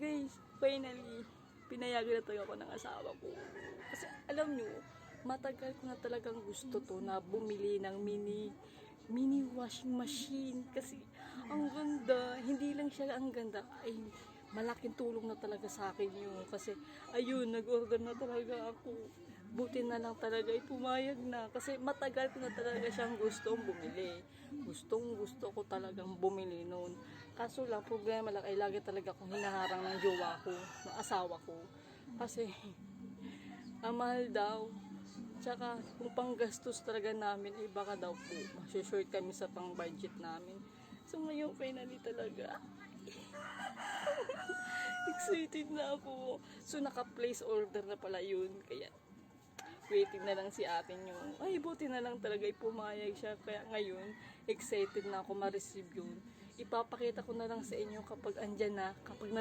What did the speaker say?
guys, finally, pinayagan na talaga ako ng asawa ko. Kasi alam nyo, matagal ko na talagang gusto to na bumili ng mini washing machine. Kasi ang ganda, hindi lang siya ang ganda, ay malaking tulong na talaga sa akin yun. Kasi ayun, nag-order na talaga ako. Buti na lang talaga ay pumayag na. Kasi matagal ko na talaga siyang gustong bumili. Gustong gusto ko talagang bumili noon. Kaso lang, problema lang ay lagi talaga akong hinaharang ng jowa ko, ng asawa ko. Kasi ang mahal daw. Tsaka kung panggastos talaga namin ay baka daw po masushoot kami sa pang budget namin. So ngayon finally talaga excited na ako. So naka-place order na pala yun. Kaya waiting na lang si ate nyo. Ay, buti na lang talaga pumayag siya. Kaya ngayon, excited na ako ma-receive yun. Ipapakita ko na lang sa inyo kapag andyan na, kapag